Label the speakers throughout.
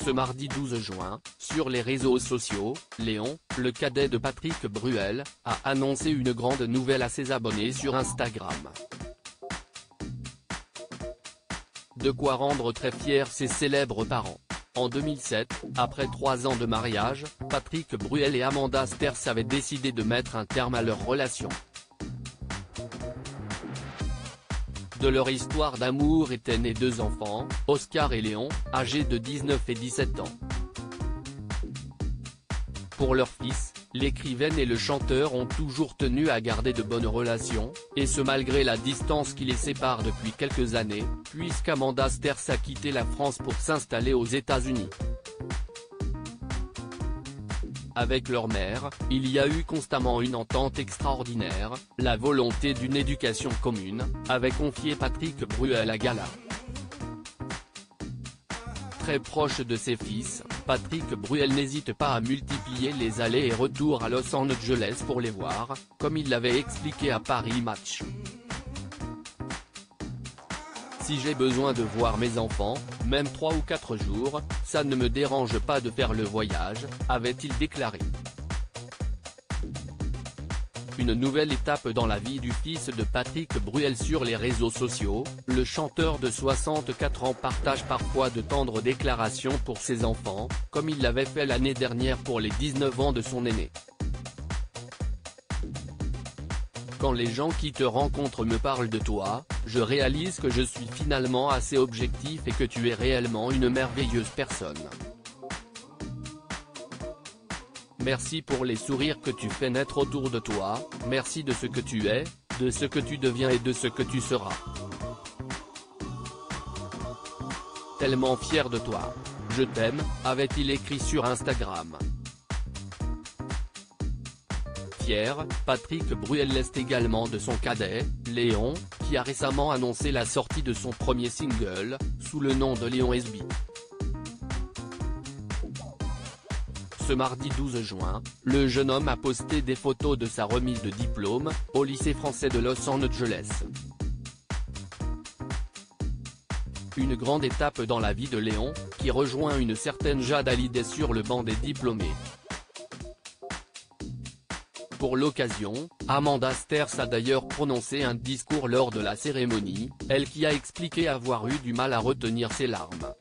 Speaker 1: Ce mardi 12 juin, sur les réseaux sociaux, Léon, le cadet de Patrick Bruel, a annoncé une grande nouvelle à ses abonnés sur Instagram. De quoi rendre très fiers ses célèbres parents. En 2007, après 3 ans de mariage, Patrick Bruel et Amanda Sters avaient décidé de mettre un terme à leur relation. De leur histoire d'amour étaient nés 2 enfants, Oscar et Léon, âgés de 19 et 17 ans. Pour leur fils, l'écrivaine et le chanteur ont toujours tenu à garder de bonnes relations, et ce malgré la distance qui les sépare depuis quelques années, puisqu'Amanda Sters a quitté la France pour s'installer aux États-Unis. Avec leur mère, il y a eu constamment une entente extraordinaire, la volonté d'une éducation commune, avait confié Patrick Bruel à Gala. Très proche de ses fils, Patrick Bruel n'hésite pas à multiplier les allers et retours à Los Angeles pour les voir, comme il l'avait expliqué à Paris Match. Si j'ai besoin de voir mes enfants, même 3 ou 4 jours, ça ne me dérange pas de faire le voyage, avait-il déclaré. Une nouvelle étape dans la vie du fils de Patrick Bruel sur les réseaux sociaux, le chanteur de 64 ans partage parfois de tendres déclarations pour ses enfants, comme il l'avait fait l'année dernière pour les 19 ans de son aîné. Quand les gens qui te rencontrent me parlent de toi, je réalise que je suis finalement assez objectif et que tu es réellement une merveilleuse personne. Merci pour les sourires que tu fais naître autour de toi, merci de ce que tu es, de ce que tu deviens et de ce que tu seras. Tellement fier de toi. Je t'aime, avait-il écrit sur Instagram. Fier, Patrick Bruel l'est également de son cadet, Léon, qui a récemment annoncé la sortie de son premier single, sous le nom de Léon SB. Ce mardi 12 juin, le jeune homme a posté des photos de sa remise de diplôme, au lycée français de Los Angeles. Une grande étape dans la vie de Léon, qui rejoint une certaine Jade Hallyday sur le banc des diplômés. Pour l'occasion, Amanda Sters a d'ailleurs prononcé un discours lors de la cérémonie, elle qui a expliqué avoir eu du mal à retenir ses larmes.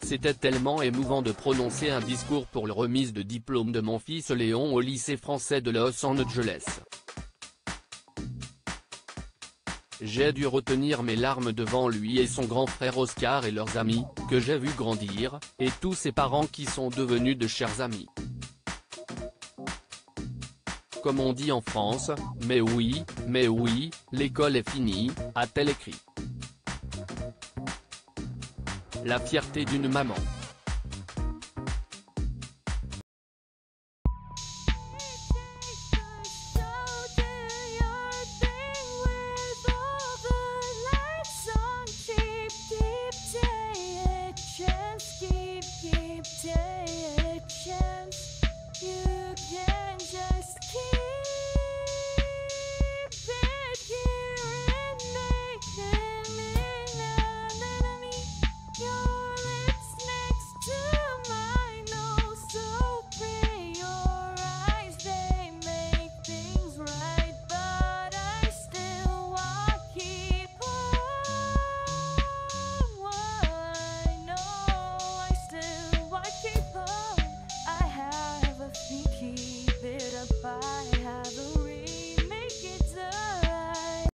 Speaker 1: C'était tellement émouvant de prononcer un discours pour la remise de diplôme de mon fils Léon au lycée français de Los Angeles. J'ai dû retenir mes larmes devant lui et son grand frère Oscar et leurs amis, que j'ai vu grandir, et tous ses parents qui sont devenus de chers amis. Comme on dit en France, mais oui, l'école est finie, a-t-elle écrit. La fierté d'une maman.